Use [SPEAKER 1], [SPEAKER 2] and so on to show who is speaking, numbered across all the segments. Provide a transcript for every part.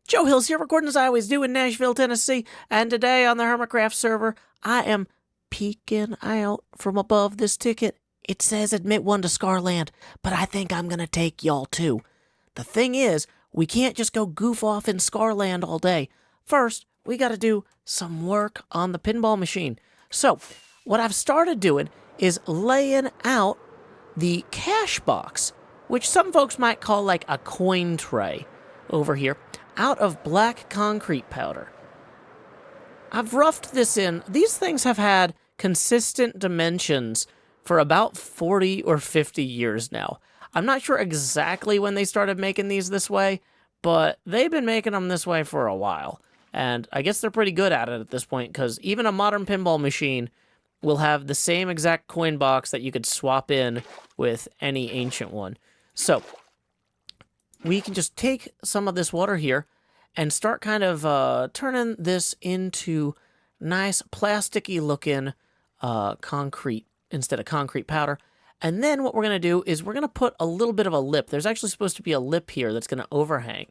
[SPEAKER 1] Joe Hills here, recording as I always do in Nashville, Tennessee, and today on the HermitCraft server, I am peeking out from above this ticket. It says admit one to Scarland, but I think I'm gonna take y'all too. The thing is, we can't just go goof off in Scarland all day. First, we gotta do some work on the pinball machine. So, what I've started doing is laying out the cash box, which some folks might call like a coin tray over here, out of black concrete powder. I've roughed this in. These things have had consistent dimensions for about 40 or 50 years now. I'm not sure exactly when they started making these this way, but they've been making them this way for a while. And I guess they're pretty good at it at this point, because even a modern pinball machine will have the same exact coin box that you could swap in with any ancient one. So we can just take some of this water here and start kind of turning this into nice plasticky looking concrete instead of concrete powder. And then what we're going to do is we're going to put a little bit of a lip. There's actually supposed to be a lip here that's going to overhang.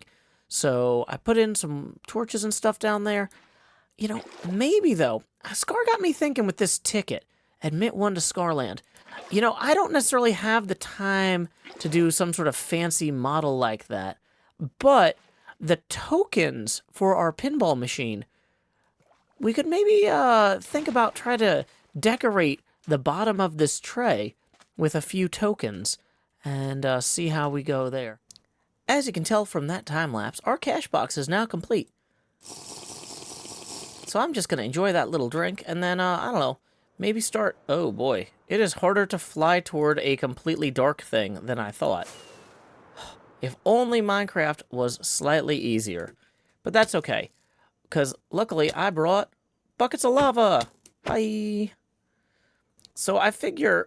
[SPEAKER 1] So I put in some torches and stuff down there. You know, maybe though, Scar got me thinking with this ticket, admit one to Scarland. You know, I don't necessarily have the time to do some sort of fancy model like that, but the tokens for our pinball machine, we could maybe think about trying to decorate the bottom of this tray with a few tokens and see how we go there. As you can tell from that time lapse, our cash box is now complete. So I'm just going to enjoy that little drink and then, I don't know, maybe start... Oh boy, it is harder to fly toward a completely dark thing than I thought. If only Minecraft was slightly easier. But that's okay, because luckily I brought buckets of lava. Bye! So I figure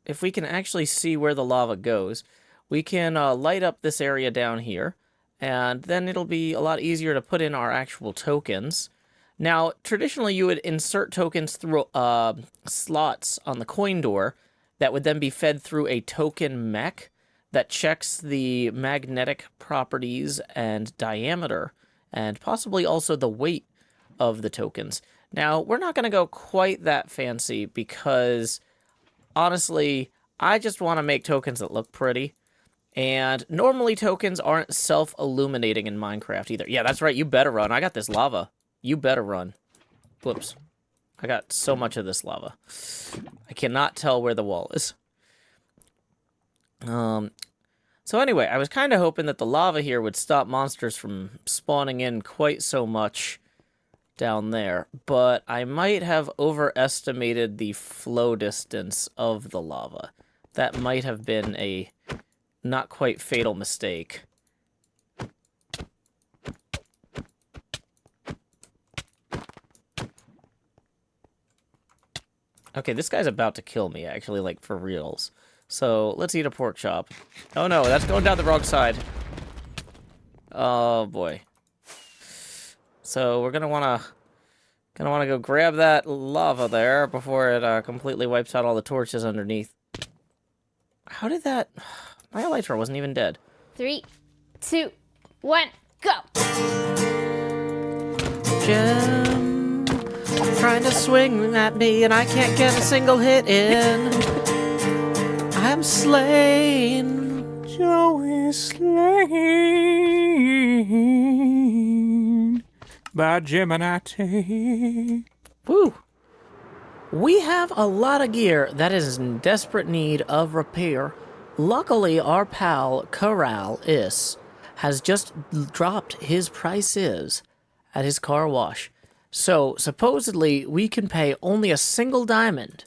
[SPEAKER 1] if we can actually see where the lava goes, we can light up this area down here, and then it'll be a lot easier to put in our actual tokens. Now, traditionally you would insert tokens through slots on the coin door that would then be fed through a token mech that checks the magnetic properties and diameter, and possibly also the weight of the tokens. Now, we're not going to go quite that fancy because, honestly, I just want to make tokens that look pretty. And normally tokens aren't self-illuminating in Minecraft either. Yeah, that's right, you better run. I got this lava. You better run. Whoops. I got so much of this lava. I cannot tell where the wall is. So anyway, I was kind of hoping that the lava here would stop monsters from spawning in quite so much down there, but I might have overestimated the flow distance of the lava. That might have been a not quite fatal mistake. Okay, this guy's about to kill me, actually, like, for reals. So, let's eat a pork chop. Oh no, that's going down the wrong side. Oh boy. So, we're gonna wanna go grab that lava there before it completely wipes out all the torches underneath. How did that... My elytra wasn't even dead. 3, 2, 1, go! Jim, trying to swing at me and I can't get a single hit in. I'm slain.
[SPEAKER 2] Joe is slain by Gemini.
[SPEAKER 1] Woo! We have a lot of gear that is in desperate need of repair. Luckily, our pal, Corral Is, has just dropped his prices at his car wash. So, supposedly, we can pay only a single diamond.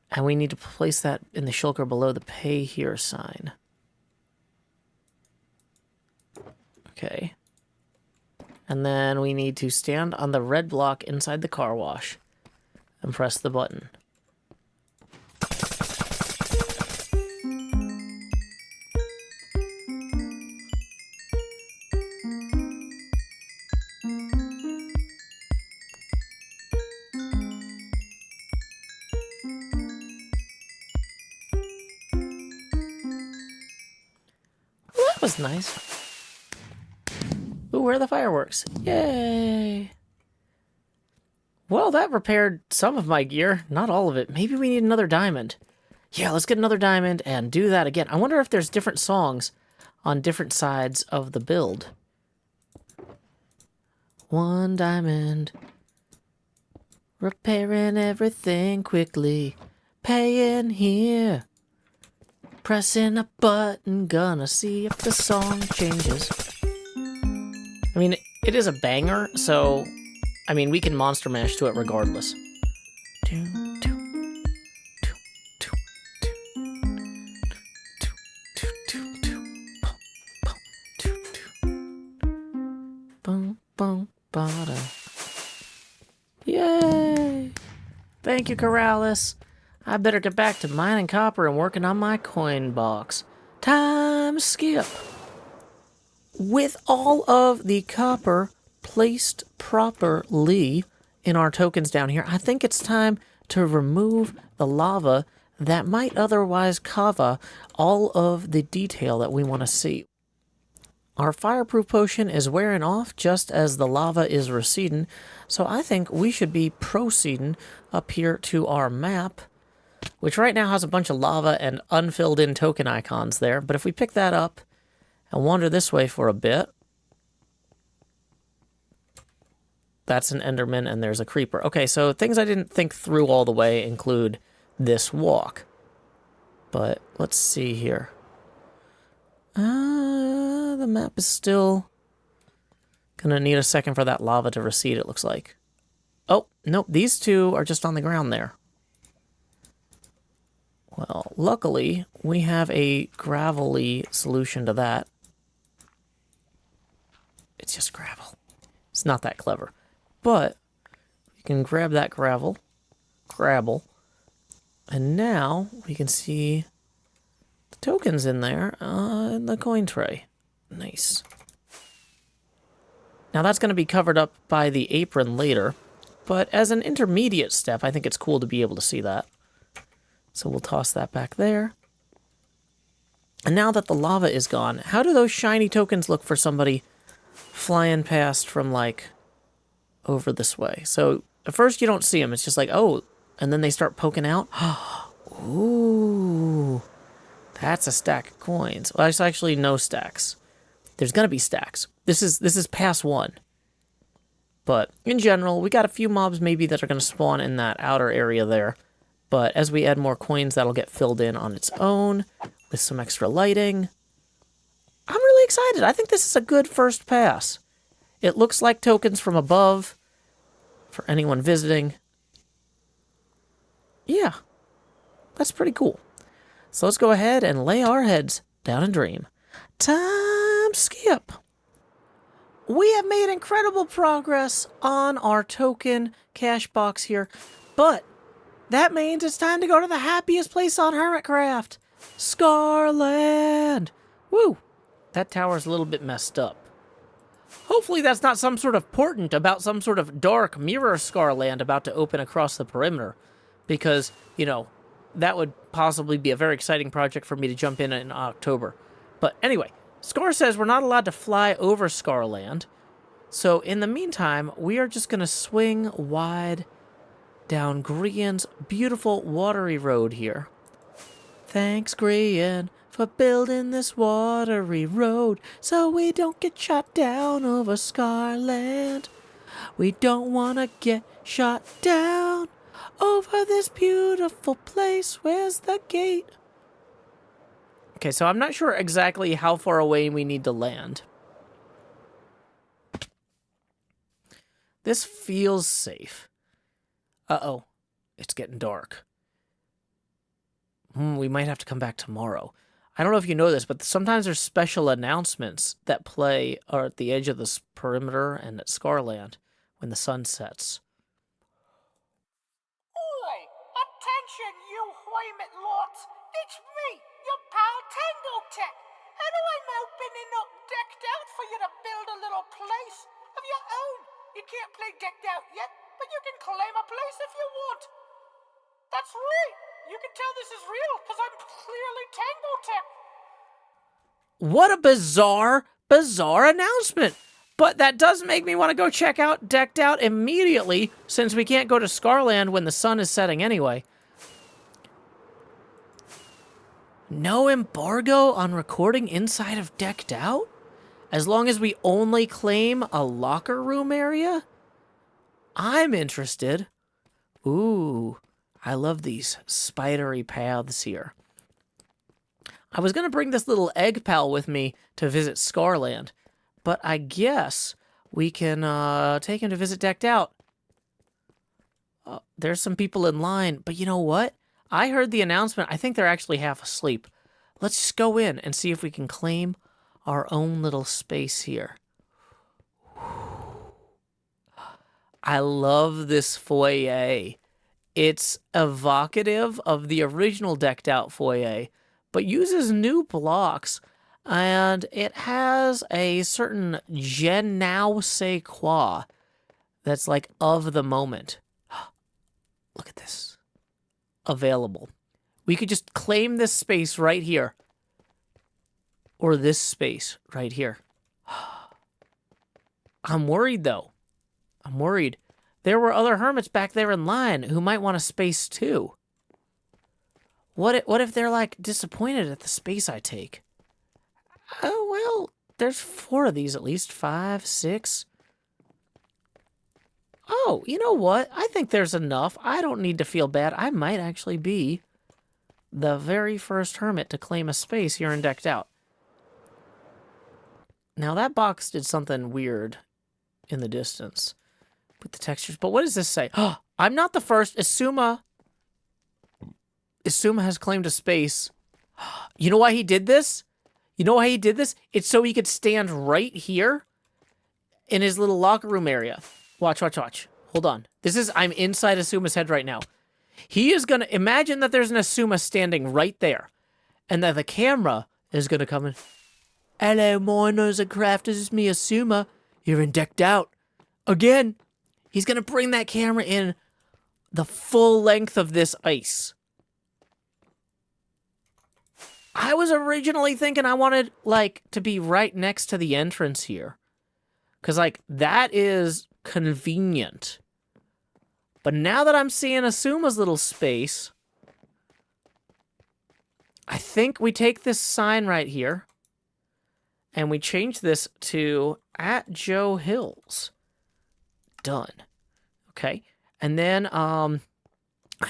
[SPEAKER 1] And we need to place that in the shulker below the pay here sign. Okay. And then we need to stand on the red block inside the car wash and press the button. Well, that was nice. Ooh, where are the fireworks? Yay! Well, that repaired some of my gear. Not all of it. Maybe we need another diamond. Yeah, let's get another diamond and do that again. I wonder if there's different songs on different sides of the build. 1 diamond. Repairing everything quickly. Paying here. Pressing a button. Gonna see if the song changes. I mean, it is a banger, so... I mean, we can monster mash to it regardless. Boom, boom, bada. Yay! Thank you, Corrales. I better get back to mining copper and working on my coin box. Time skip. With all of the copper placed properly in our tokens down here, I think it's time to remove the lava that might otherwise cover all of the detail that we want to see. Our fireproof potion is wearing off just as the lava is receding, so I think we should be proceeding up here to our map, which right now has a bunch of lava and unfilled in token icons there, but if we pick that up and wander this way for a bit, that's an Enderman and there's a creeper. Okay, so things I didn't think through all the way include this walk. But let's see here. The map is still gonna need a second for that lava to recede, it looks like. Oh, nope, these two are just on the ground there. Well, luckily, we have a gravelly solution to that. It's just gravel. It's not that clever. But you can grab that gravel, and now we can see the tokens in there in the coin tray. Nice. Now that's going to be covered up by the apron later, but as an intermediate step, I think it's cool to be able to see that. So we'll toss that back there. And now that the lava is gone, how do those shiny tokens look for somebody flying past from, like, over this way? So at first you don't see them. It's just like, oh, and then they start poking out. Ooh, that's a stack of coins. Well, there's actually no stacks. There's gonna be stacks. This is pass 1. But in general, we got a few mobs maybe that are gonna spawn in that outer area there. But as we add more coins, that'll get filled in on its own with some extra lighting. I'm really excited. I think this is a good first pass. It looks like tokens from above for anyone visiting. Yeah, that's pretty cool. So let's go ahead and lay our heads down and dream. Time skip. We have made incredible progress on our token cash box here, but that means it's time to go to the happiest place on HermitCraft, Scarland. Woo! That tower's a little bit messed up. Hopefully that's not some sort of portent about some sort of dark mirror Scarland about to open across the perimeter. Because, you know, that would possibly be a very exciting project for me to jump in October. But anyway, Scar says we're not allowed to fly over Scarland. So in the meantime, we are just going to swing wide down Grian's beautiful watery road here. Thanks, Grian, for building this watery road so we don't get shot down over Scarland. We don't want to get shot down over this beautiful place. Where's the gate? Okay, so I'm not sure exactly how far away we need to land. This feels safe. Uh-oh. It's getting dark. We might have to come back tomorrow. I don't know if you know this, but sometimes there's special announcements that play at the edge of this perimeter and at Scarland when the sun sets.
[SPEAKER 3] Oi! Attention, you Hermit lots! It's me, your pal Tangletech, and I'm opening up Decked Out for you to build a little place of your own. You can't play Decked Out yet, but you can claim a place if you want. That's right! You can tell this is real, because I'm clearly Tangletech.
[SPEAKER 1] What a bizarre announcement! But that does make me want to go check out Decked Out immediately, since we can't go to Scarland when the sun is setting anyway. No embargo on recording inside of Decked Out? As long as we only claim a locker room area? I'm interested. Ooh, I love these spidery paths here. I was going to bring this little egg pal with me to visit Scarland, but I guess we can take him to visit Decked Out. There's some people in line, but you know what? I heard the announcement. I think they're actually half asleep. Let's just go in and see if we can claim our own little space here. I love this foyer. It's evocative of the original Decked Out foyer, but uses new blocks, and it has a certain je ne sais quoi that's like of the moment. Look at this. Available. We could just claim this space right here. Or this space right here. I'm worried, though. I'm worried. There were other hermits back there in line who might want a space, too. What if they're, like, disappointed at the space I take? Oh, well, there's 4 of these at least. 5, 6. Oh, you know what? I think there's enough. I don't need to feel bad. I might actually be the very first hermit to claim a space here in Decked Out. Now, that box did something weird in the distance with the textures. But what does this say? Oh, I'm not the first. Isuma has claimed a space. You know why he did this? You know why he did this? It's so he could stand right here in his little locker room area. Watch, watch, watch. Hold on. I'm inside Asuma's head right now. He is going to, imagine that there's an Asuma standing right there, and that the camera is going to come in. Hello, miners and crafters, it's me, Asuma. You're in Decked Out. Again. He's going to bring that camera in the full length of this ice. I was originally thinking I wanted, like, to be right next to the entrance here. Because, like, that is convenient. But now that I'm seeing Asuma's little space, I think we take this sign right here and we change this to @JoeHills. Done. Okay. And then I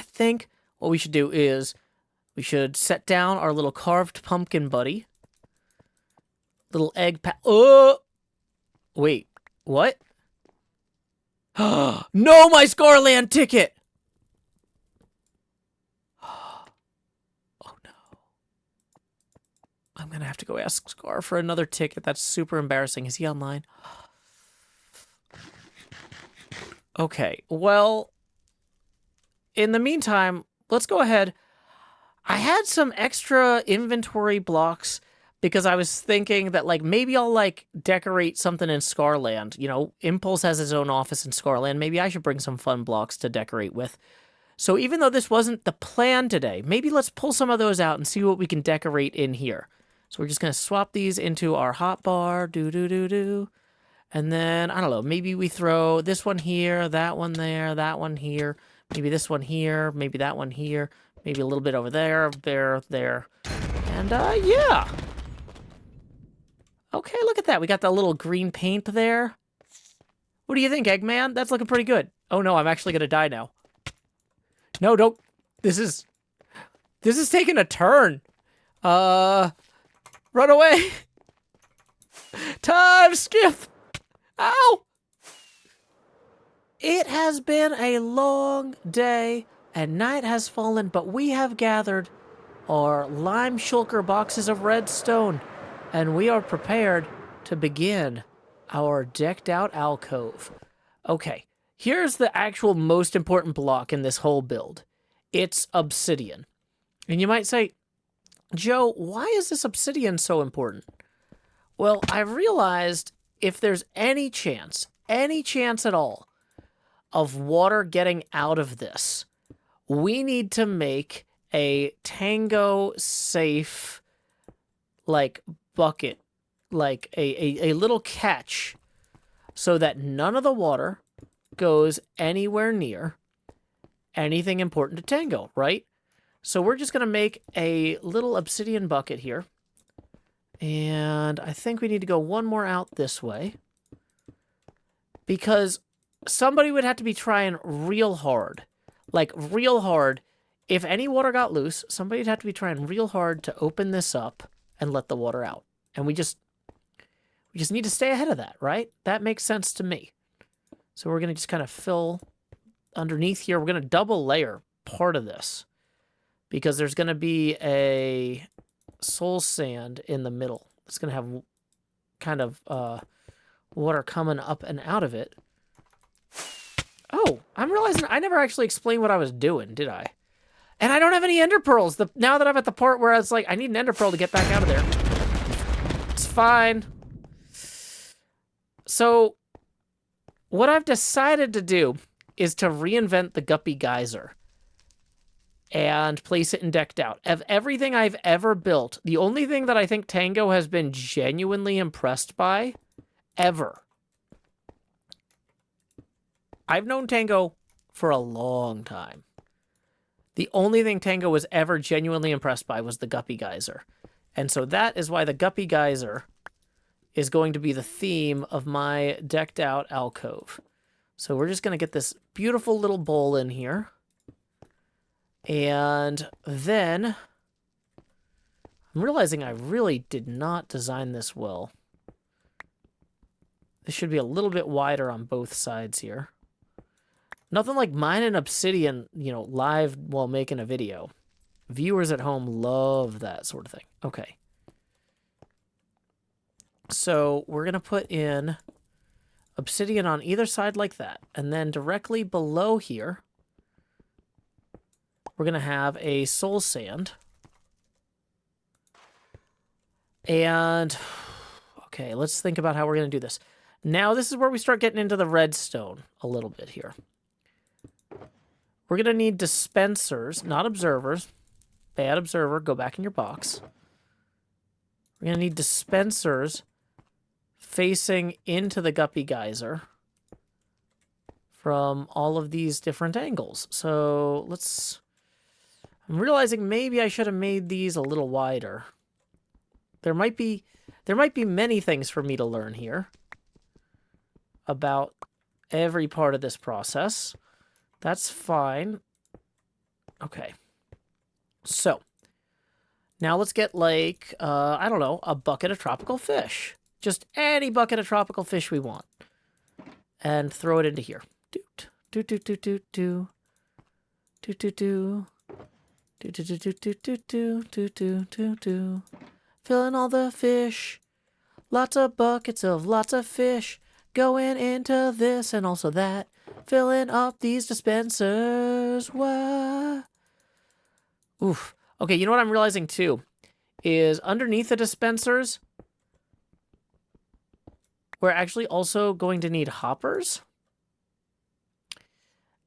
[SPEAKER 1] think what we should do is we should set down our little carved pumpkin buddy. Little egg oh! Wait. What? No, my Scarland ticket! Oh, no. I'm gonna have to go ask Scar for another ticket. That's super embarrassing. Is he online? Okay, well, in the meantime, let's go ahead. I had some extra inventory blocks because I was thinking that, like, maybe I'll, like, decorate something in Scarland. You know, Impulse has his own office in Scarland. Maybe I should bring some fun blocks to decorate with. So even though this wasn't the plan today, maybe let's pull some of those out and see what we can decorate in here. So we're just going to swap these into our hotbar. Do. And then, I don't know, maybe we throw this one here, that one there, that one here. Maybe this one here, maybe that one here. Maybe a little bit over there, there. And, yeah. Okay, look at that. We got the little green paint there. What do you think, Eggman? That's looking pretty good. Oh, no, I'm actually going to die now. No, don't. This is taking a turn. Run away. Time skip. Ow. It has been a long day, and night has fallen, but we have gathered our lime shulker boxes of redstone, and we are prepared to begin our Decked Out alcove. Okay, here's the actual most important block in this whole build. It's obsidian. And you might say, Joe, why is this obsidian so important? Well, I've realized if there's any chance at all of water getting out of this, we need to make a Tango safe, like, bucket, like a little catch so that none of the water goes anywhere near anything important to Tango, right? So we're just going to make a little obsidian bucket here. And I think we need to go one more out this way. Because somebody would have to be trying real hard. Like, real hard. If any water got loose, somebody would have to be trying real hard to open this up and let the water out. And we just need to stay ahead of that, right? That makes sense to me. So we're going to just kind of fill underneath here. We're going to double layer part of this. Because there's going to be a soul sand in the middle. It's going to have kind of water coming up and out of it. Oh, I'm realizing I never actually explained what I was doing, did I? And I don't have any ender pearls. Now that I'm at the part where it's like, I need an ender pearl to get back out of there. It's fine. So, what I've decided to do is to reinvent the Guppy Geyser and place it in decked out. Of everything I've ever built, the only thing that I think Tango has been genuinely impressed by, ever. I've known Tango for a long time. The only thing Tango was ever genuinely impressed by was the Guppy Geyser. And so that is why the Guppy Geyser is going to be the theme of my decked out alcove. So we're just going to get this beautiful little bowl in here. And then I'm realizing I really did not design this well. This should be a little bit wider on both sides here. Nothing like mining obsidian, you know, live while making a video. Viewers at home love that sort of thing. Okay. So we're going to put in obsidian on either side like that. And then directly below here, we're going to have a soul sand. And, okay, let's think about how we're going to do this. Now, this is where we start getting into the redstone a little bit here. We're going to need dispensers, not observers. Bad observer, go back in your box. We're going to need dispensers facing into the Guppy Geyser from all of these different angles. So, let's... I'm realizing maybe I should have made these a little wider. There might be many things for me to learn here about every part of this process. That's fine. Okay. So, now let's get like, I don't know, a bucket of tropical fish. Just any bucket of tropical fish we want. And throw it into here. Doot, doot, doot, doot, doot, doot. Doot, doot, doot. Do do do do do do do do do do do. Filling all the fish. Lots of buckets of lots of fish going into this and also that. Filling up these dispensers. What? Oof. Okay, you know what I'm realizing too is underneath the dispensers, we're actually also going to need hoppers.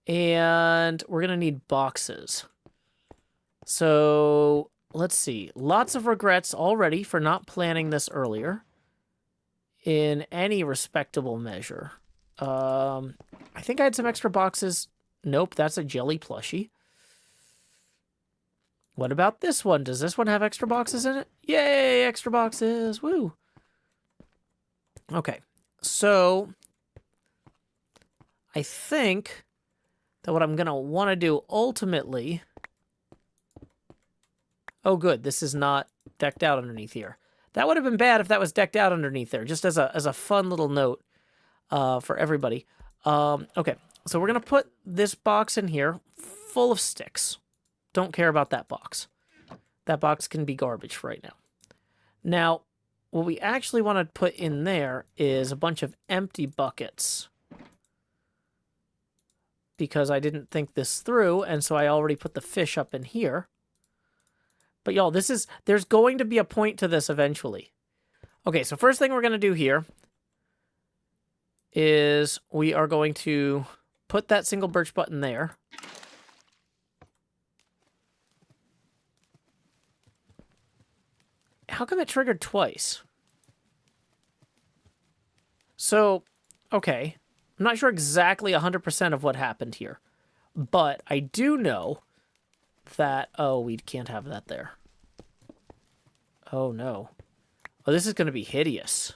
[SPEAKER 1] And we're going to need boxes. So, let's see. Lots of regrets already for not planning this earlier in any respectable measure. I think I had some extra boxes. Nope, that's a jelly plushie. What about this one? Does this one have extra boxes in it? Yay, extra boxes. Woo. Okay, so I think that what I'm going to want to do ultimately... Oh, good. This is not decked out underneath here. That would have been bad if that was decked out underneath there, just as a fun little note for everybody. Okay, so we're going to put this box in here full of sticks. Don't care about that box. That box can be garbage for right now. Now, what we actually want to put in there is a bunch of empty buckets. Because I didn't think this through, and so I already put the fish up in here. But y'all, there's going to be a point to this eventually. Okay, so first thing we're going to do here is we are going to put that single birch button there. How come it triggered twice? So Okay. I'm not sure exactly 100% of what happened here. But I do know that... Oh, we can't have that there. Oh, no. Oh, this is going to be hideous.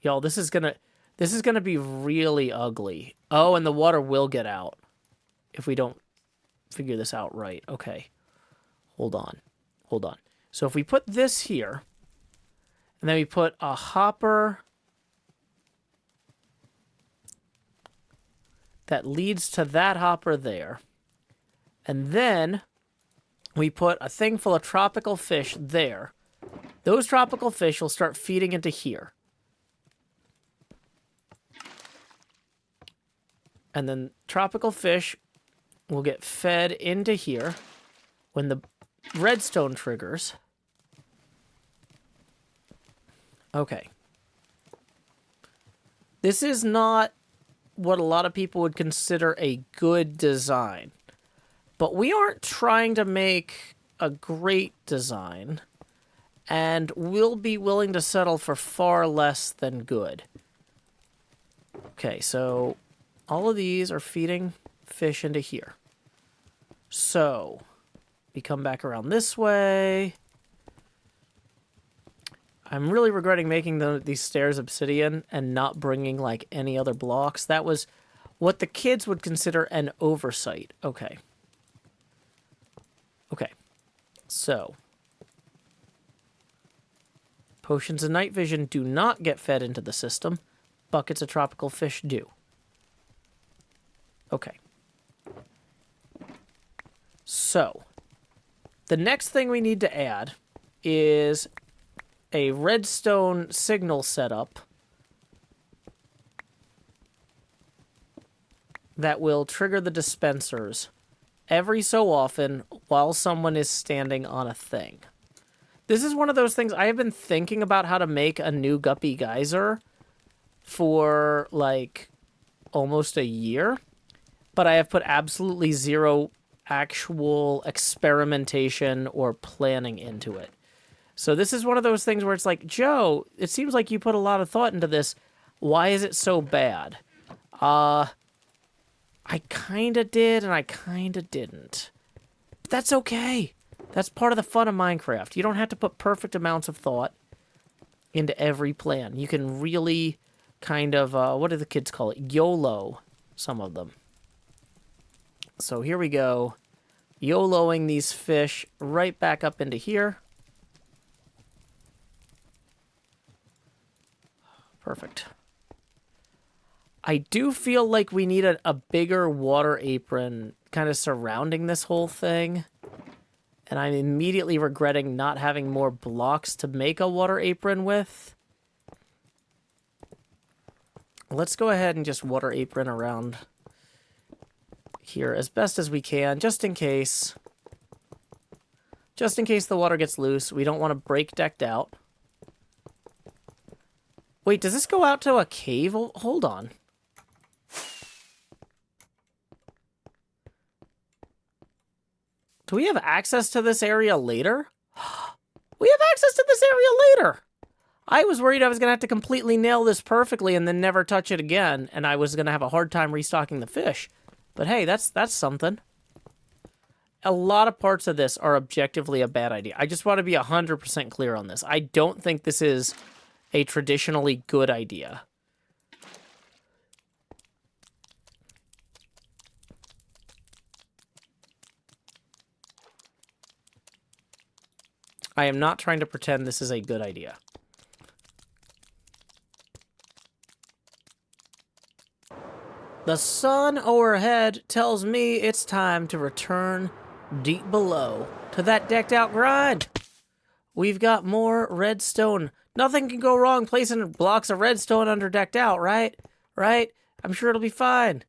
[SPEAKER 1] Y'all, this is going to be really ugly. Oh, and the water will get out if we don't figure this out right. Okay. Hold on. Hold on. So if we put this here, and then we put a hopper that leads to that hopper there, and then we put a thing full of tropical fish there, those tropical fish will start feeding into here. And then tropical fish will get fed into here when the redstone triggers. Okay. This is not what a lot of people would consider a good design. But we aren't trying to make a great design. And we'll be willing to settle for far less than good. Okay, so all of these are feeding fish into here. So we come back around this way. I'm really regretting making these stairs obsidian and not bringing like any other blocks. That was what the kids would consider an oversight. Okay. Okay. So potions of night vision do not get fed into the system. Buckets of tropical fish do. Okay. So the next thing we need to add is a redstone signal setup that will trigger the dispensers every so often while someone is standing on a thing. This is one of those things I have been thinking about how to make a new Guppy Geyser for like almost a year, but I have put absolutely zero actual experimentation or planning into it. So this is one of those things where it's like, Joe, it seems like you put a lot of thought into this. Why is it so bad? I kind of did and I kind of didn't. But that's okay. That's part of the fun of Minecraft. You don't have to put perfect amounts of thought into every plan. You can really kind of, what do the kids call it? YOLO, some of them. So here we go. YOLOing these fish right back up into here. Perfect. I do feel like we need a bigger water apron kind of surrounding this whole thing. And I'm immediately regretting not having more blocks to make a water apron with. Let's go ahead and just water apron around here as best as we can, just in case. Just in case the water gets loose. We don't want to break decked out. Wait, does this go out to a cave? Hold on. Do we have access to this area later? We have access to this area later! I was worried I was going to have to completely nail this perfectly and then never touch it again, and I was going to have a hard time restocking the fish. But hey, that's something. A lot of parts of this are objectively a bad idea. I just want to be 100% clear on this. I don't think this is a traditionally good idea. I am not trying to pretend this is a good idea. The sun overhead tells me it's time to return deep below to that decked out grind. We've got more redstone. Nothing can go wrong placing blocks of redstone under decked out, right? Right? I'm sure it'll be fine.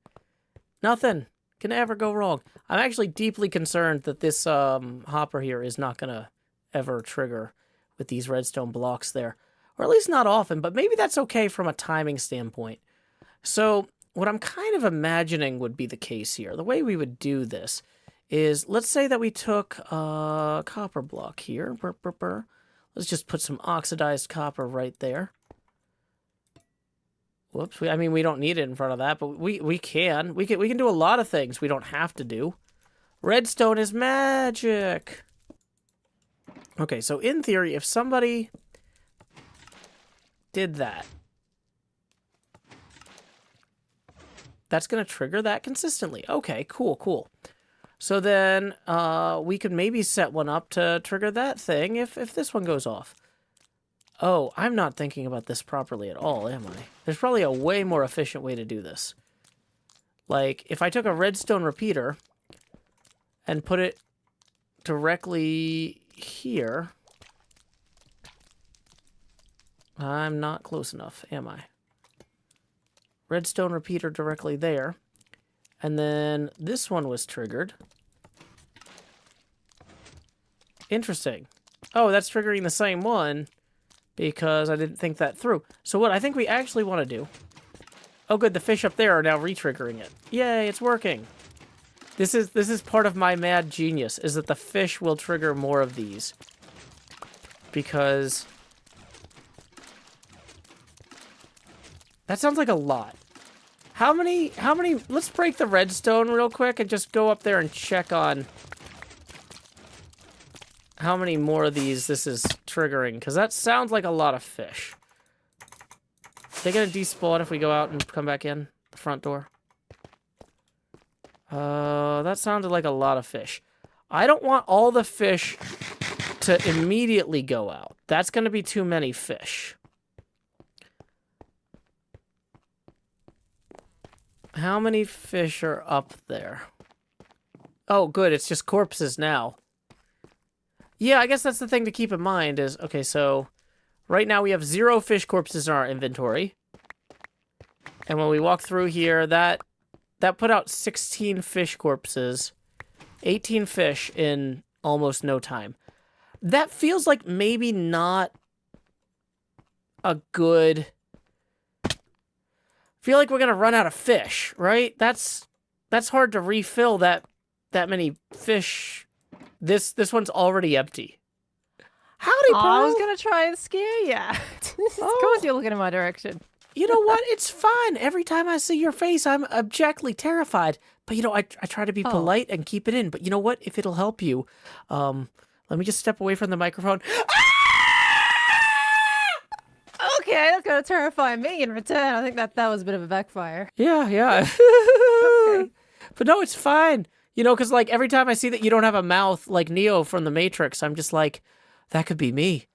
[SPEAKER 1] Nothing can ever go wrong. I'm actually deeply concerned that this hopper here is not going to ever trigger with these redstone blocks there. Or at least not often, but maybe that's okay from a timing standpoint. So what I'm kind of imagining would be the case here. The way we would do this is, let's say that we took a copper block here. Let's just put some oxidized copper right there. Whoops. I mean, we don't need it in front of that, but we can. We can do a lot of things we don't have to do. Redstone is magic. Okay, so in theory, if somebody did that, that's going to trigger that consistently. Okay, cool. So then we could maybe set one up to trigger that thing if this one goes off. Oh, I'm not thinking about this properly at all, am I? There's probably a way more efficient way to do this. Like, if I took a redstone repeater and put it directly here... I'm not close enough, am I? Redstone repeater directly there. And then this one was triggered. Interesting. Oh, that's triggering the same one because I didn't think that through. So what I think we actually want to do... Oh, good, the fish up there are now re-triggering it. Yay, it's working. This is part of my mad genius, is that the fish will trigger more of these. Because... That sounds like a lot. How many, let's break the redstone real quick and just go up there and check on how many more of these this is triggering, because that sounds like a lot of fish. They're gonna despawn if we go out and come back in the front door. That sounded like a lot of fish. I don't want all the fish to immediately go out. That's gonna be too many fish. How many fish are up there? Oh, good. It's just corpses now. Yeah, I guess that's the thing to keep in mind is... Okay, so... Right now we have 0 fish corpses in our inventory. And when we walk through here, that put out 16 fish corpses. 18 fish in almost no time. That feels like maybe not a good... Feel like we're gonna run out of fish, right? That's hard to refill that many fish. This one's already empty. Howdy, Pearl.
[SPEAKER 4] I was gonna try and scare ya. Of course you're looking in my direction.
[SPEAKER 1] You know what? It's fine. Every time I see your face, I'm abjectly terrified. But you know, I try to be polite and keep it in. But you know what? If it'll help you, let me just step away from the microphone.
[SPEAKER 4] Okay, that's gonna terrify me in return. I think that was a bit of a backfire.
[SPEAKER 1] Yeah.
[SPEAKER 4] Okay.
[SPEAKER 1] But no, it's fine. You know, because like every time I see that you don't have a mouth like Neo from the Matrix, I'm just like, that could be me.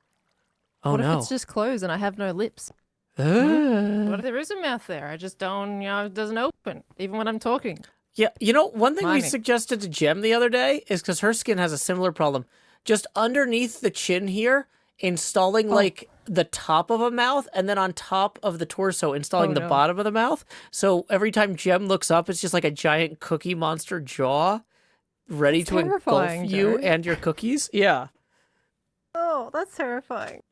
[SPEAKER 1] Oh
[SPEAKER 4] what
[SPEAKER 1] no.
[SPEAKER 4] if it's just closed and I have no lips? What if there is a mouth there? I just don't, it doesn't open, even when I'm talking.
[SPEAKER 1] Yeah, you know, one thing we
[SPEAKER 4] Miming.
[SPEAKER 1] suggested to Gem the other day is because her skin has a similar problem. Just underneath the chin here, installing like the top of a mouth, and then on top of the torso, installing the bottom of the mouth. So every time Gem looks up, it's just like a giant cookie monster jaw ready to engulf you and your cookies. Yeah.
[SPEAKER 4] Oh, that's terrifying.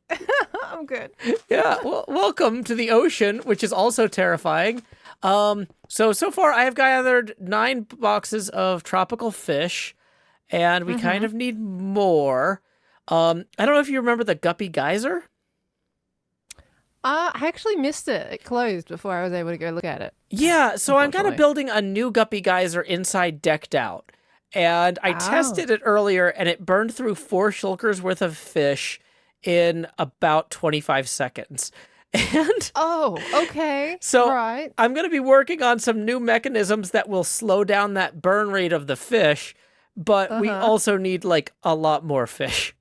[SPEAKER 4] I'm good.
[SPEAKER 1] Yeah, well, welcome to the ocean, which is also terrifying. So far I have gathered 9 boxes of tropical fish, and we kind of need more. I don't know if you remember the Guppy Geyser.
[SPEAKER 4] I actually missed it. It closed before I was able to go look at it.
[SPEAKER 1] Yeah, so I'm kind of building a new Guppy Geyser inside Decked Out. And I tested it earlier, and it burned through 4 shulkers worth of fish in about 25 seconds. And
[SPEAKER 4] okay.
[SPEAKER 1] So
[SPEAKER 4] right.
[SPEAKER 1] I'm going to be working on some new mechanisms that will slow down that burn rate of the fish, but we also need like a lot more fish.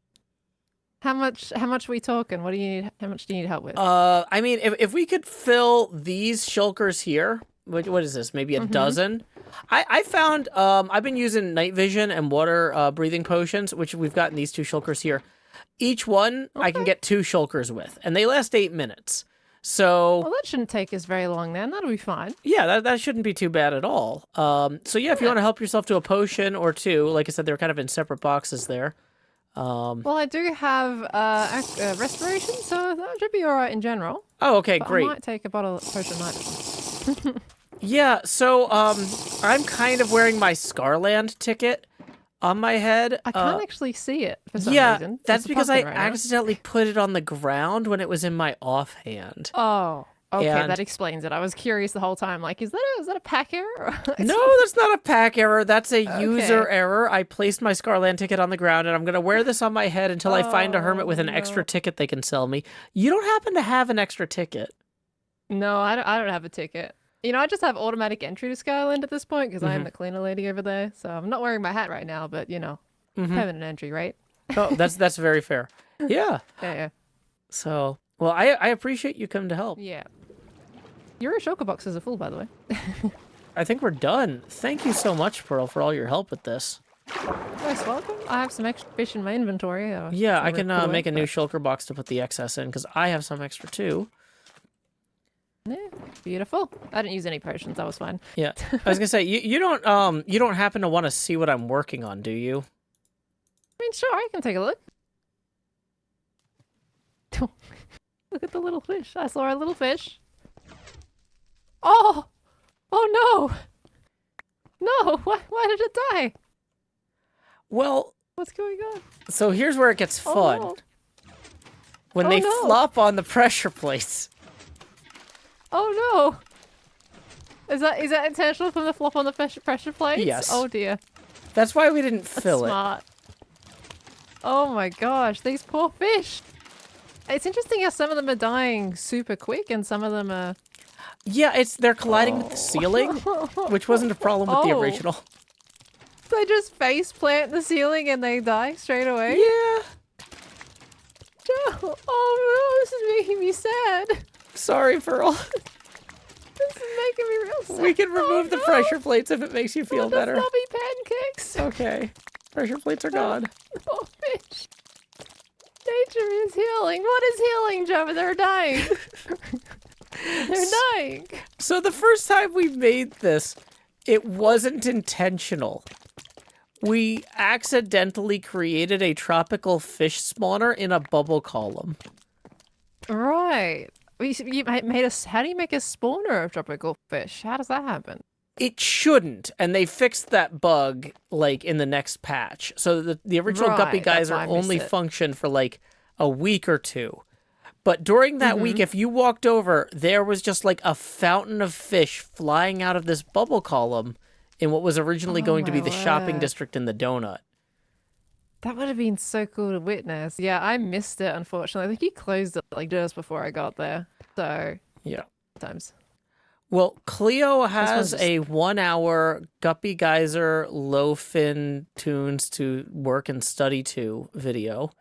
[SPEAKER 4] How much are we talking? What do you need? How much do you need help with?
[SPEAKER 1] I mean, if we could fill these shulkers here, what is this? Maybe a dozen? I found, I've been using night vision and water breathing potions, which we've gotten these 2 shulkers here. Each one I can get 2 shulkers with, and they last 8 minutes. So,
[SPEAKER 4] well, that shouldn't take us very long then. That'll be fine.
[SPEAKER 1] Yeah, that shouldn't be too bad at all. So yeah, if you want to help yourself to a potion or 2, like I said, they're kind of in separate boxes there.
[SPEAKER 4] Well, I do have restoration, so that should be all right in general.
[SPEAKER 1] Oh, okay,
[SPEAKER 4] But
[SPEAKER 1] great.
[SPEAKER 4] I might take a bottle of potion night.
[SPEAKER 1] Yeah, so I'm kind of wearing my Scarland ticket on my head.
[SPEAKER 4] I can't actually see it for some
[SPEAKER 1] yeah,
[SPEAKER 4] reason.
[SPEAKER 1] that's
[SPEAKER 4] It's
[SPEAKER 1] because I
[SPEAKER 4] pumping right now.
[SPEAKER 1] accidentally put it on the ground when it was in my offhand.
[SPEAKER 4] Oh, Okay,
[SPEAKER 1] And-
[SPEAKER 4] that explains it. I was curious the whole time. Like, is that a pack error?
[SPEAKER 1] No, that's not a pack error. That's a user
[SPEAKER 4] Okay.
[SPEAKER 1] error. I placed my Scarland ticket on the ground, and I'm going to wear this on my head until I find a hermit with an extra
[SPEAKER 4] no.
[SPEAKER 1] ticket they can sell me. You don't happen to have an extra ticket.
[SPEAKER 4] No, I don't have a ticket. I just have automatic entry to Scarland at this point because I am the cleaner lady over there. So I'm not wearing my hat right now, but permanent entry, right?
[SPEAKER 1] Oh, that's very fair. Yeah.
[SPEAKER 4] Yeah.
[SPEAKER 1] So, well, I appreciate you coming to help.
[SPEAKER 4] Yeah. Your shulker boxes are full, by the way.
[SPEAKER 1] I think we're done. Thank you so much, Pearl, for all your help with this.
[SPEAKER 4] Most welcome. I have some extra fish in my inventory.
[SPEAKER 1] Yeah, I can
[SPEAKER 4] put away,
[SPEAKER 1] make a new
[SPEAKER 4] but-
[SPEAKER 1] shulker box to put the excess in because I have some extra too.
[SPEAKER 4] Yeah, beautiful. I didn't use any potions. That was fine.
[SPEAKER 1] Yeah, I was gonna say you don't happen to want to see what I'm working on, do you?
[SPEAKER 4] I mean, sure, I can take a look. Look at the little fish. I saw a little fish. Oh! Oh no! No! Why did it die?
[SPEAKER 1] Well,
[SPEAKER 4] What's going on?
[SPEAKER 1] so here's where it gets fun.
[SPEAKER 4] Oh,
[SPEAKER 1] When
[SPEAKER 4] Oh,
[SPEAKER 1] they
[SPEAKER 4] no.
[SPEAKER 1] flop on the pressure plates.
[SPEAKER 4] oh no! Is that intentional from the flop on the pressure plates?
[SPEAKER 1] Yes.
[SPEAKER 4] Oh dear.
[SPEAKER 1] That's why we didn't
[SPEAKER 4] That's
[SPEAKER 1] fill it.
[SPEAKER 4] smart. Oh my gosh, these poor fish. It's interesting how some of them are dying super quick and some of them are...
[SPEAKER 1] Yeah, they're colliding with the ceiling, which wasn't a problem with the
[SPEAKER 4] Oh.
[SPEAKER 1] original.
[SPEAKER 4] They just face plant the ceiling and they die straight away?
[SPEAKER 1] Yeah.
[SPEAKER 4] Joe, oh no, this is making me sad.
[SPEAKER 1] Sorry, Pearl.
[SPEAKER 4] This is making me real sad.
[SPEAKER 1] We can remove the
[SPEAKER 4] no.
[SPEAKER 1] pressure plates if it makes you feel
[SPEAKER 4] The
[SPEAKER 1] better.
[SPEAKER 4] floppy pancakes.
[SPEAKER 1] Okay. Pressure plates are gone.
[SPEAKER 4] Oh, fish. Nature is healing. What is healing, Joe? They're dying. They're dying.
[SPEAKER 1] So the first time we made this, it wasn't intentional. We accidentally created a tropical fish spawner in a bubble column.
[SPEAKER 4] Right. You made us. How do you make a spawner of tropical fish? How does that happen?
[SPEAKER 1] It shouldn't, and they fixed that bug like in the next patch. So the original Guppy
[SPEAKER 4] Right, that's
[SPEAKER 1] Geyser
[SPEAKER 4] why I missed
[SPEAKER 1] only
[SPEAKER 4] it.
[SPEAKER 1] functioned for like a week or two. But during that
[SPEAKER 4] Mm-hmm.
[SPEAKER 1] week, if you walked over, there was just like a fountain of fish flying out of this bubble column in what was originally
[SPEAKER 4] Oh
[SPEAKER 1] going to be
[SPEAKER 4] my
[SPEAKER 1] the shopping
[SPEAKER 4] word.
[SPEAKER 1] district in the donut.
[SPEAKER 4] That would have been so cool to witness. Yeah, I missed it, unfortunately. I think he closed it like just before I got there. So,
[SPEAKER 1] Yeah.
[SPEAKER 4] times.
[SPEAKER 1] Well, Cleo
[SPEAKER 4] one's
[SPEAKER 1] has
[SPEAKER 4] just-
[SPEAKER 1] a 1 hour Guppy Geyser low fin tunes to work and study to video.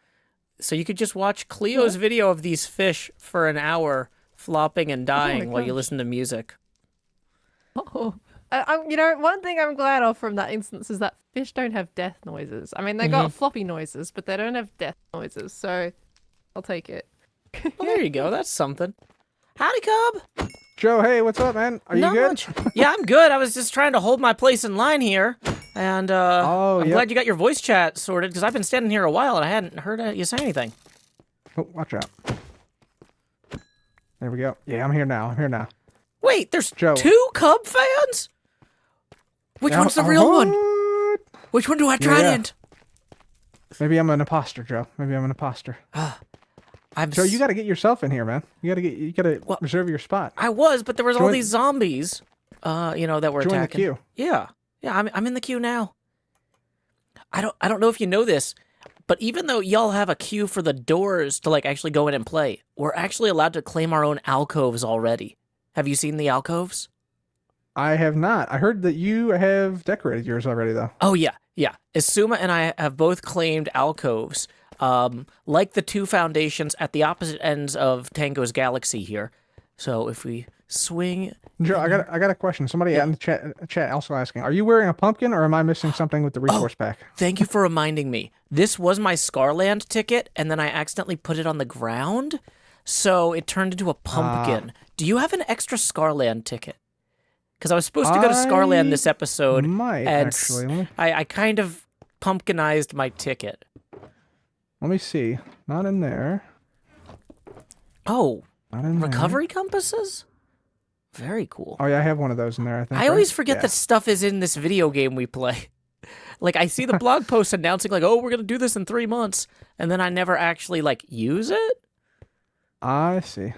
[SPEAKER 1] So you could just watch Cleo's video of these fish for an hour flopping and dying while you
[SPEAKER 4] gosh.
[SPEAKER 1] listen to music.
[SPEAKER 4] Oh. One thing I'm glad of from that instance is that fish don't have death noises. I mean, they
[SPEAKER 1] Mm-hmm.
[SPEAKER 4] got floppy noises, but they don't have death noises. So, I'll take it.
[SPEAKER 1] Well, there you go. That's something. Howdy, Cub.
[SPEAKER 2] Joe, hey, what's up, man? Are you
[SPEAKER 1] Not
[SPEAKER 2] good?
[SPEAKER 1] much. Yeah, I'm good. I was just trying to hold my place in line here. And I'm
[SPEAKER 2] yep.
[SPEAKER 1] glad you got your voice chat sorted because I've been standing here a while and I hadn't heard you say anything.
[SPEAKER 2] Oh, watch out. There we go. Yeah, I'm here now.
[SPEAKER 1] Wait, there's
[SPEAKER 2] Joe.
[SPEAKER 1] 2 Cub fans? Which one's the real one? Which one do I try
[SPEAKER 2] Yeah.
[SPEAKER 1] in?
[SPEAKER 2] Maybe I'm an imposter, Joe. Maybe I'm an imposter. Joe, you got to get yourself in here, man. You got to reserve your spot.
[SPEAKER 1] I was, but there was all
[SPEAKER 2] Join-
[SPEAKER 1] these zombies, that were
[SPEAKER 2] Join the
[SPEAKER 1] attacking.
[SPEAKER 2] queue.
[SPEAKER 1] Yeah, I'm in the queue now. I don't know if you know this, but even though y'all have a queue for the doors to like actually go in and play, we're actually allowed to claim our own alcoves already. Have you seen the alcoves?
[SPEAKER 2] I have not. I heard that you have decorated yours already, though.
[SPEAKER 1] Oh yeah. Isuma and I have both claimed alcoves, like the 2 foundations at the opposite ends of Tango's galaxy here. So if we swing,
[SPEAKER 2] Joe, I got a question. Somebody out in the chat also asking, are you wearing a pumpkin or am I missing something with the resource pack?
[SPEAKER 1] thank you for reminding me. This was my Scarland ticket, and then I accidentally put it on the ground, so it turned into a pumpkin. Do you have an extra Scarland ticket? Because I was supposed to go to Scarland this episode,
[SPEAKER 2] Might,
[SPEAKER 1] and
[SPEAKER 2] actually. Let me,
[SPEAKER 1] I kind of pumpkinized my ticket.
[SPEAKER 2] let me see. Not in there.
[SPEAKER 1] Oh,
[SPEAKER 2] Not in there.
[SPEAKER 1] recovery compasses? Very cool.
[SPEAKER 2] Oh, yeah, I have one of those in there, I think.
[SPEAKER 1] I always
[SPEAKER 2] right?
[SPEAKER 1] forget
[SPEAKER 2] Yeah.
[SPEAKER 1] that stuff is in this video game we play. Like, I see the blog post announcing, like, oh, we're going to do this in 3 months, and then I never actually, like, use it.
[SPEAKER 2] I see.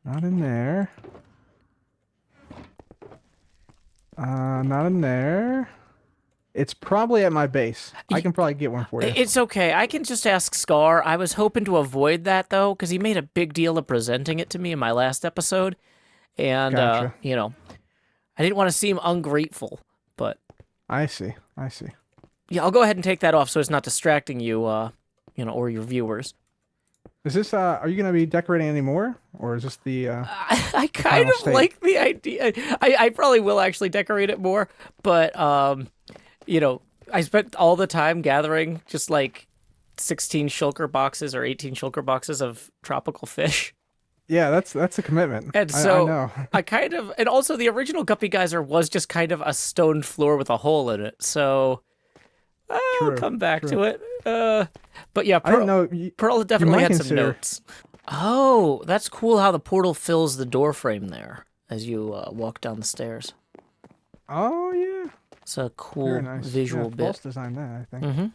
[SPEAKER 2] Not in there. Not in there. It's probably at my base. I can probably get one for you.
[SPEAKER 1] It's okay. I can just ask Scar. I was hoping to avoid that, though, because he made a big deal of presenting it to me in my last episode. And,
[SPEAKER 2] Gotcha.
[SPEAKER 1] you know, I didn't want to seem ungrateful, but...
[SPEAKER 2] I see. I see.
[SPEAKER 1] Yeah, I'll go ahead and take that off so it's not distracting you, you know, or your viewers.
[SPEAKER 2] Is this, are you going to be decorating any more? Or is this the,
[SPEAKER 1] I kind of
[SPEAKER 2] state?
[SPEAKER 1] like the idea. I probably will actually decorate it more, but, you know, I spent all the time gathering just like 16 shulker boxes or 18 shulker boxes of tropical fish.
[SPEAKER 2] Yeah, that's a commitment.
[SPEAKER 1] And so
[SPEAKER 2] I know.
[SPEAKER 1] I kind of, and also the original Guppy Geyser was just kind of a stone floor with a hole in it. So I'll come back to it. But yeah,
[SPEAKER 2] I didn't know
[SPEAKER 1] Pearl definitely
[SPEAKER 2] might
[SPEAKER 1] had some
[SPEAKER 2] consider-
[SPEAKER 1] notes. Oh, that's cool how the portal fills the door frame there as you walk down the stairs.
[SPEAKER 2] Oh, yeah.
[SPEAKER 1] It's a cool
[SPEAKER 2] Very nice.
[SPEAKER 1] visual
[SPEAKER 2] yeah,
[SPEAKER 1] bit.
[SPEAKER 2] False designed that, I think.
[SPEAKER 1] Mm-hmm.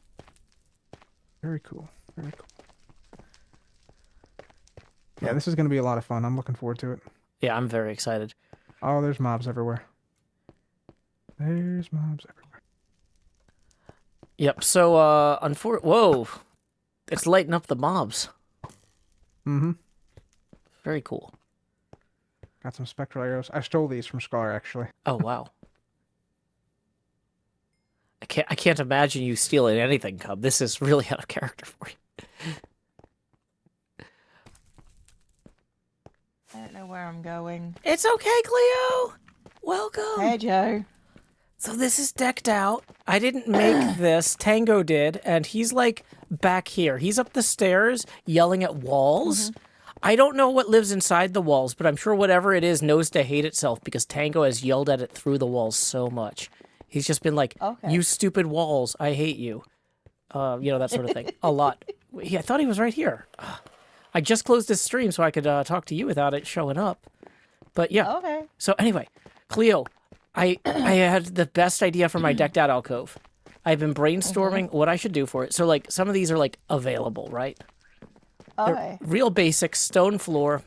[SPEAKER 2] Very cool. Very cool. Yeah, this is going to be a lot of fun. I'm looking forward to it.
[SPEAKER 1] Yeah, I'm very excited.
[SPEAKER 2] Oh, there's mobs everywhere. There's mobs everywhere.
[SPEAKER 1] Yep. So, whoa, it's lighting up the mobs.
[SPEAKER 2] Mm-hmm.
[SPEAKER 1] Very cool.
[SPEAKER 2] Got some spectral arrows. I stole these from Scar, actually.
[SPEAKER 1] Oh wow. I can't imagine you stealing anything, Cub. This is really out of character for you.
[SPEAKER 5] I don't know where I'm going.
[SPEAKER 1] It's okay, Cleo. Welcome.
[SPEAKER 5] Hey, Joe.
[SPEAKER 1] So this is decked out. I didn't make this. Tango did, and he's like back here. He's up the stairs yelling at walls. I don't know what lives inside the walls, but I'm sure whatever it is knows to hate itself because Tango has yelled at it through the walls so much. He's just been like,
[SPEAKER 5] Okay.
[SPEAKER 1] "You stupid walls, I hate you." You know, that sort of thing. A lot. I thought he was right here. I just closed his stream so I could talk to you without it showing up. But yeah.
[SPEAKER 5] Okay.
[SPEAKER 1] So anyway, Cleo, I had the best idea for my decked out alcove. I've been brainstorming what I should do for it. So like some of these are like available, right?
[SPEAKER 5] Okay.
[SPEAKER 1] They're real basic stone floor.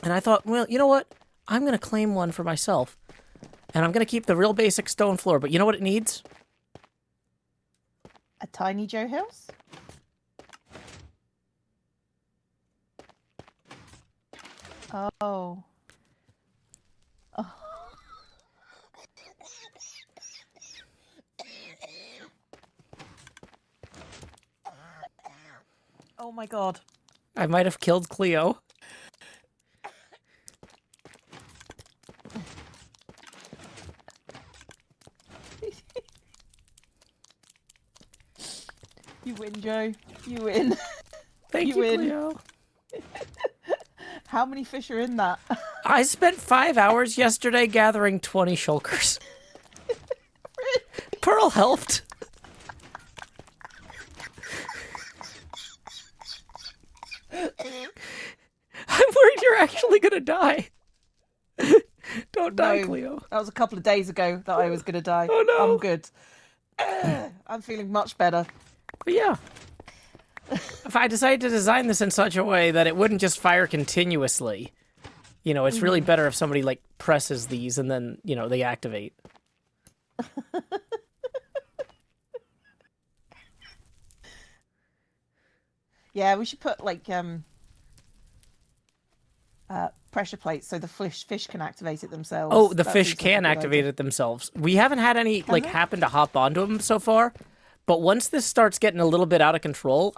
[SPEAKER 1] And I thought, well, you know what? I'm going to claim one for myself. And I'm going to keep the real basic stone floor, but you know what it needs?
[SPEAKER 5] A tiny Joe Hills? Oh. Oh my god.
[SPEAKER 1] I might have killed Cleo.
[SPEAKER 5] You win, Joe. You win.
[SPEAKER 1] Thank you,
[SPEAKER 5] win.
[SPEAKER 1] Cleo.
[SPEAKER 5] How many fish are in that?
[SPEAKER 1] I spent 5 hours yesterday gathering 20 shulkers. Pearl helped. I'm worried you're actually gonna die. Don't die,
[SPEAKER 5] No,
[SPEAKER 1] Cleo.
[SPEAKER 5] That was a couple of days ago that I was going to die.
[SPEAKER 1] Oh, no.
[SPEAKER 5] I'm good. I'm feeling much better.
[SPEAKER 1] But yeah. If I decided to design this in such a way that it wouldn't just fire continuously, you know, it's really better if somebody, like, presses these and then, you know, they activate.
[SPEAKER 5] Yeah, we should put like pressure plates so the fish can activate it themselves.
[SPEAKER 1] Oh, the
[SPEAKER 5] That
[SPEAKER 1] fish
[SPEAKER 5] seems like a
[SPEAKER 1] can
[SPEAKER 5] good
[SPEAKER 1] activate
[SPEAKER 5] idea.
[SPEAKER 1] it themselves. We haven't had any, like,
[SPEAKER 5] they?
[SPEAKER 1] happen to hop onto them so far. But once this starts getting a little bit out of control,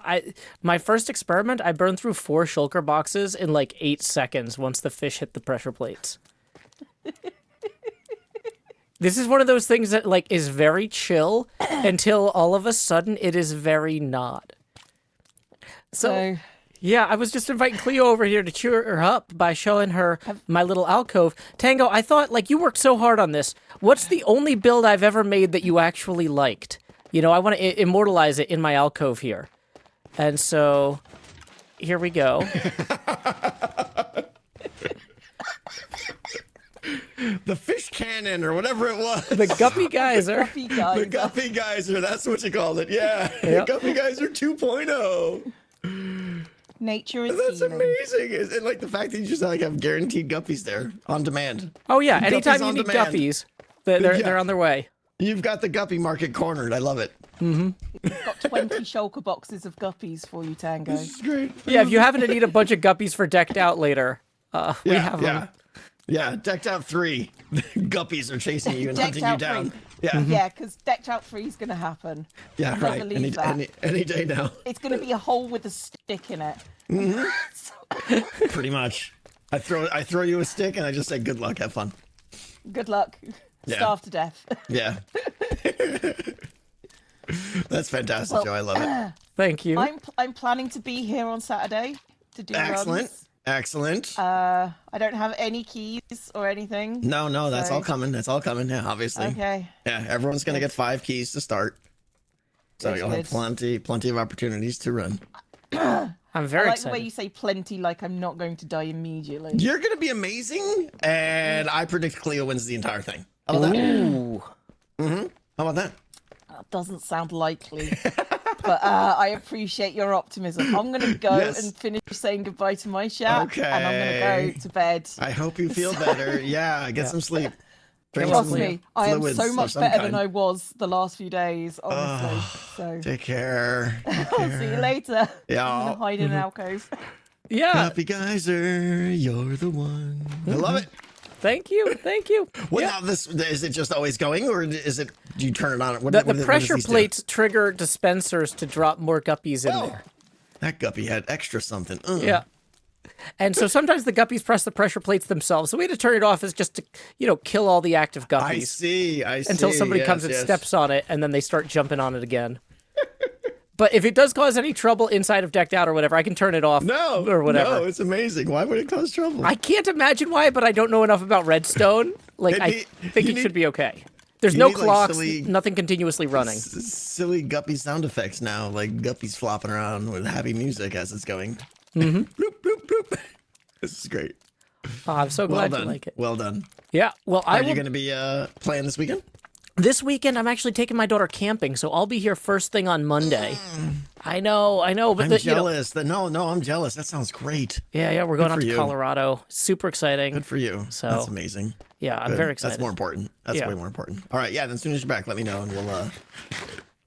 [SPEAKER 1] my first experiment, I burned through 4 shulker boxes in, like, 8 seconds once the fish hit the pressure plates. This is one of those things that, like, is very chill until all of a sudden it is very not. So, yeah, I was just inviting Cleo over here to cheer her up by showing her my little alcove. Tango, I thought, like, you worked so hard on this. What's the only build I've ever made that you actually liked? You know, I want to immortalize it in my alcove here. And so, here we go.
[SPEAKER 6] The fish cannon or whatever it was.
[SPEAKER 1] The Guppy Geyser.
[SPEAKER 5] Guppy guys.
[SPEAKER 6] The Guppy Geyser, that's what you called it. Yeah.
[SPEAKER 1] Yep.
[SPEAKER 6] Guppy Geyser 2.0.
[SPEAKER 5] Nature is
[SPEAKER 6] That's
[SPEAKER 5] healing.
[SPEAKER 6] amazing. And like the fact that you just like have guaranteed guppies there on demand.
[SPEAKER 1] Oh yeah,
[SPEAKER 6] Guppies
[SPEAKER 1] anytime you
[SPEAKER 6] on
[SPEAKER 1] need
[SPEAKER 6] demand.
[SPEAKER 1] guppies, they're on their way.
[SPEAKER 6] You've got the guppy market cornered. I love it.
[SPEAKER 5] Got 20 shulker boxes of guppies for you, Tango.
[SPEAKER 6] This is great.
[SPEAKER 1] Yeah, if you happen to need a bunch of guppies for decked out later, we have them.
[SPEAKER 6] Yeah, decked out 3. Guppies are chasing you and
[SPEAKER 5] Decked
[SPEAKER 6] hunting you
[SPEAKER 5] out
[SPEAKER 6] down.
[SPEAKER 5] 3.
[SPEAKER 6] Yeah,
[SPEAKER 5] Yeah, because decked out 3 is going to happen.
[SPEAKER 6] yeah,
[SPEAKER 5] Never
[SPEAKER 6] right.
[SPEAKER 5] leave that.
[SPEAKER 6] Any day now.
[SPEAKER 5] It's going to be a hole with a stick in it.
[SPEAKER 6] Pretty much. I throw you a stick and I just say good luck, have fun.
[SPEAKER 5] Good luck.
[SPEAKER 6] Yeah.
[SPEAKER 5] Starve to death.
[SPEAKER 6] Yeah. That's fantastic, Joe. I love it.
[SPEAKER 1] Thank you.
[SPEAKER 5] I'm planning to be here on Saturday to do
[SPEAKER 6] Excellent.
[SPEAKER 5] runs.
[SPEAKER 6] Excellent.
[SPEAKER 5] I don't have any keys or anything.
[SPEAKER 6] No, that's
[SPEAKER 5] so-
[SPEAKER 6] all coming. That's all coming. Yeah, obviously.
[SPEAKER 5] Okay.
[SPEAKER 6] Yeah, everyone's gonna get 5 keys to start. So
[SPEAKER 5] That's
[SPEAKER 6] you'll have
[SPEAKER 5] good.
[SPEAKER 6] plenty of opportunities to run.
[SPEAKER 1] I'm
[SPEAKER 5] I
[SPEAKER 1] very
[SPEAKER 5] like the way
[SPEAKER 1] excited.
[SPEAKER 6] Mm.
[SPEAKER 5] you say plenty, like I'm not going to die immediately.
[SPEAKER 6] You're gonna be amazing, and I predict Cleo wins the entire thing. How about that?
[SPEAKER 1] Ooh.
[SPEAKER 6] How about that?
[SPEAKER 5] That doesn't sound likely. But I appreciate your optimism. I'm going to go
[SPEAKER 6] Yes.
[SPEAKER 5] and finish saying goodbye to my chat.
[SPEAKER 6] Okay.
[SPEAKER 5] And I'm going to go to bed.
[SPEAKER 6] I hope you feel better. Yeah, get some sleep. Drink
[SPEAKER 5] Trust
[SPEAKER 6] some
[SPEAKER 5] me, I am
[SPEAKER 6] fluids
[SPEAKER 5] so
[SPEAKER 6] of
[SPEAKER 5] much
[SPEAKER 6] some
[SPEAKER 5] better
[SPEAKER 6] kind.
[SPEAKER 5] than I was the last few days, honestly. So
[SPEAKER 6] Take care.
[SPEAKER 5] I'll see you later.
[SPEAKER 6] Yeah.
[SPEAKER 5] I'm going to hide in an alcove.
[SPEAKER 1] Yeah.
[SPEAKER 6] Happy Geyser, you're the one. I love it.
[SPEAKER 1] Thank you. Thank you.
[SPEAKER 6] Well,
[SPEAKER 1] Yeah.
[SPEAKER 6] now this is it just always going, or is it? Do you turn it on? What,
[SPEAKER 1] The
[SPEAKER 6] what does
[SPEAKER 1] pressure
[SPEAKER 6] these do?
[SPEAKER 1] plates trigger dispensers to drop more guppies in
[SPEAKER 6] Oh,
[SPEAKER 1] there.
[SPEAKER 6] that guppy had extra something. Ugh.
[SPEAKER 1] Yeah. And so sometimes the guppies press the pressure plates themselves. The way to turn it off is just to, kill all the active guppies
[SPEAKER 6] I see.
[SPEAKER 1] until somebody
[SPEAKER 6] Yes,
[SPEAKER 1] comes and
[SPEAKER 6] yes.
[SPEAKER 1] steps on it, and then they start jumping on it again. But if it does cause any trouble inside of decked out or whatever, I can turn it off
[SPEAKER 6] No,
[SPEAKER 1] or whatever.
[SPEAKER 6] No, it's amazing. Why would it cause trouble?
[SPEAKER 1] I can't imagine why, but I don't know enough about redstone. Like, I
[SPEAKER 6] Maybe-
[SPEAKER 1] think
[SPEAKER 6] you
[SPEAKER 1] it
[SPEAKER 6] need-
[SPEAKER 1] should be okay. There's
[SPEAKER 6] you
[SPEAKER 1] no
[SPEAKER 6] need, like,
[SPEAKER 1] clocks,
[SPEAKER 6] silly-
[SPEAKER 1] nothing continuously running.
[SPEAKER 6] Silly guppy sound effects now, like guppies flopping around with happy music as it's going. Bloop, bloop, bloop. This is great.
[SPEAKER 1] Oh, I'm so
[SPEAKER 6] Well
[SPEAKER 1] glad
[SPEAKER 6] done.
[SPEAKER 1] you like it.
[SPEAKER 6] Well done.
[SPEAKER 1] Yeah, well,
[SPEAKER 6] Are you going to be playing this weekend?
[SPEAKER 1] This weekend, I'm actually taking my daughter camping, so I'll be here first thing on Monday. I know, but
[SPEAKER 6] I'm jealous. No, I'm jealous. That sounds great.
[SPEAKER 1] yeah, we're going
[SPEAKER 6] Good
[SPEAKER 1] out
[SPEAKER 6] for
[SPEAKER 1] to
[SPEAKER 6] you.
[SPEAKER 1] Colorado. Super exciting.
[SPEAKER 6] Good for you.
[SPEAKER 1] So-
[SPEAKER 6] That's amazing.
[SPEAKER 1] Yeah, I'm
[SPEAKER 6] Good.
[SPEAKER 1] very excited.
[SPEAKER 6] That's more important. That's
[SPEAKER 1] Yeah.
[SPEAKER 6] way more important. All right, yeah. Then as soon as you're back, let me know, and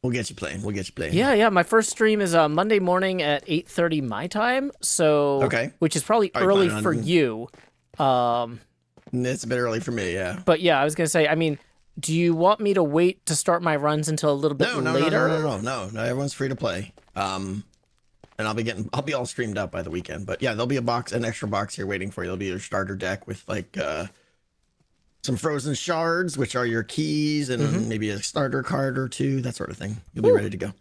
[SPEAKER 6] we'll get you playing. We'll get you playing.
[SPEAKER 1] Yeah. My first stream is Monday morning at 8:30 my time. So
[SPEAKER 6] Okay.
[SPEAKER 1] which is probably
[SPEAKER 6] Are you
[SPEAKER 1] early
[SPEAKER 6] planning
[SPEAKER 1] for
[SPEAKER 6] on-
[SPEAKER 1] you.
[SPEAKER 6] It's a bit early for me. Yeah.
[SPEAKER 1] But yeah, I was gonna say. I mean, do you want me to wait to start my runs until a little bit
[SPEAKER 6] No,
[SPEAKER 1] later?
[SPEAKER 6] no. Everyone's free to play. And I'll be all streamed out by the weekend. But yeah, there'll be an extra box here waiting for you. There'll be your starter deck with like some frozen shards, which are your keys, and maybe a starter card or 2, that sort of thing. You'll be ready to go.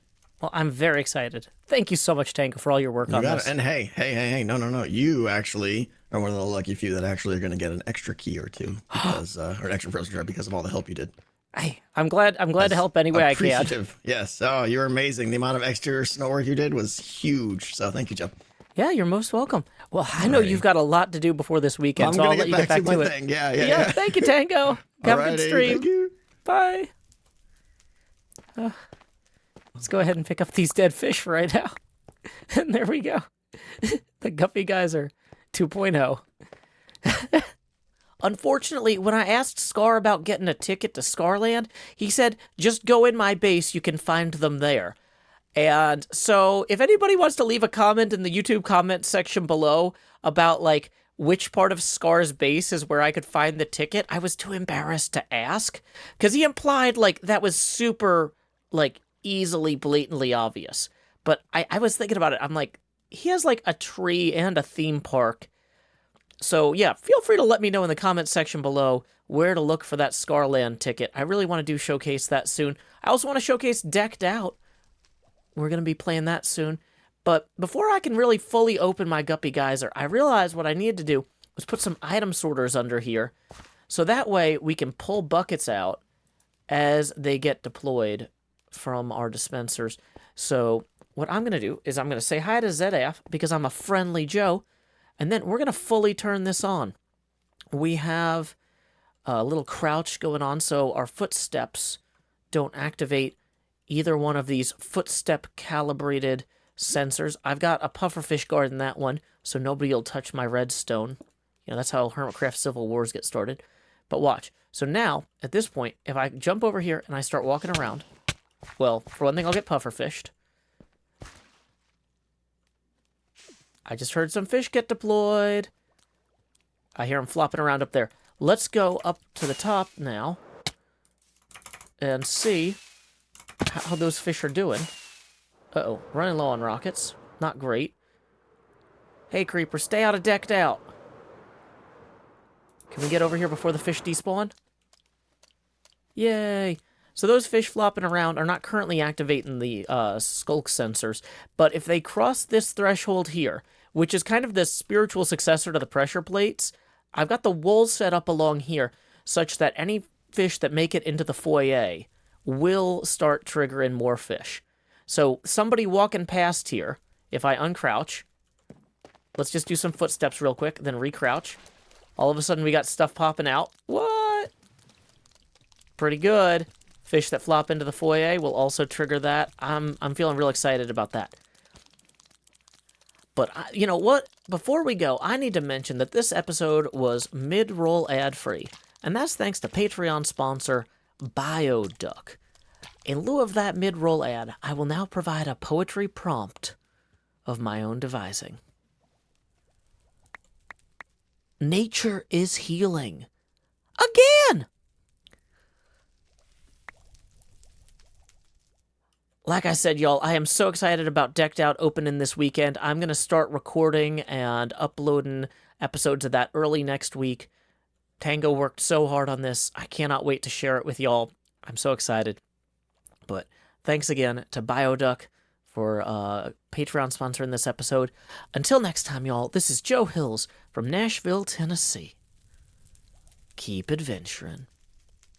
[SPEAKER 1] Well, I'm very excited. Thank you so much, Tango, for all your work
[SPEAKER 6] You
[SPEAKER 1] on
[SPEAKER 6] got
[SPEAKER 1] this.
[SPEAKER 6] it. And hey, no. You actually are one of the lucky few that actually are going to get an extra key or 2 because, or an extra frozen shard because of all the help you did.
[SPEAKER 1] Hey, I'm glad to help any way I can.
[SPEAKER 6] Appreciative. Yes. Oh, you're amazing. The amount of extra snow work you did was huge. So thank you, Joe.
[SPEAKER 1] Yeah, you're most welcome. Well, I know you've got a lot to do before this weekend,
[SPEAKER 6] I'm
[SPEAKER 1] so I'll
[SPEAKER 6] going
[SPEAKER 1] let
[SPEAKER 6] to
[SPEAKER 1] you
[SPEAKER 6] get back to
[SPEAKER 1] to
[SPEAKER 6] my
[SPEAKER 1] it.
[SPEAKER 6] thing. Yeah.
[SPEAKER 1] Thank you, Tango. Have a good
[SPEAKER 6] Alrighty,
[SPEAKER 1] stream.
[SPEAKER 6] Thank you.
[SPEAKER 1] Bye. Let's go ahead and pick up these dead fish right now. And there we go. The Guppy Geyser 2.0. Unfortunately, when I asked Scar about getting a ticket to Scarland, he said, just go in my base, you can find them there. And so if anybody wants to leave a comment in the YouTube comment section below about like which part of Scar's base is where I could find the ticket, I was too embarrassed to ask because he implied like that was super like easily blatantly obvious. But I was thinking about it. I'm like, he has like a tree and a theme park. So yeah, feel free to let me know in the comment section below where to look for that Scarland ticket. I really want to do showcase that soon. I also want to showcase Decked Out. We're going to be playing that soon. But before I can really fully open my Guppy Geyser, I realized what I needed to do was put some item sorters under here. So that way we can pull buckets out as they get deployed from our dispensers. So what I'm going to do is I'm going to say hi to ZF because I'm a friendly Joe. And then we're going to fully turn this on. We have a little crouch going on so our footsteps don't activate either one of these footstep calibrated sensors. I've got a pufferfish guard in that one, so nobody will touch my redstone. You know, that's how HermitCraft Civil Wars get started. But watch. So now, at this point, if I jump over here and I start walking around, well, for one thing, I'll get pufferfished. I just heard some fish get deployed. I hear them flopping around up there. Let's go up to the top now and see how those fish are doing. Uh-oh, running low on rockets. Not great. Hey, creeper, stay out of decked out. Can we get over here before the fish despawn? Yay. So those fish flopping around are not currently activating the skulk sensors, but if they cross this threshold here, which is kind of the spiritual successor to the pressure plates, I've got the wool set up along here such that any fish that make it into the foyer will start triggering more fish. So somebody walking past here, if I uncrouch, let's just do some footsteps real quick, then recrouch. All of a sudden we got stuff popping out. What? Pretty good. Fish that flop into the foyer will also trigger that. I'm feeling real excited about that. But you know what? Before we go, I need to mention that this episode was mid-roll ad-free. And that's thanks to Patreon sponsor Bioduck. In lieu of that mid-roll ad, I will now provide a poetry prompt of my own devising. Nature is healing. Again! Like I said, y'all, I am so excited about Decked Out opening this weekend. I'm going to start recording and uploading episodes of that early next week. Tango worked so hard on this. I cannot wait to share it with y'all. I'm so excited. But thanks again to Bioduck for Patreon sponsoring this episode. Until next time, y'all, this is Joe Hills from Nashville, Tennessee. Keep adventuring.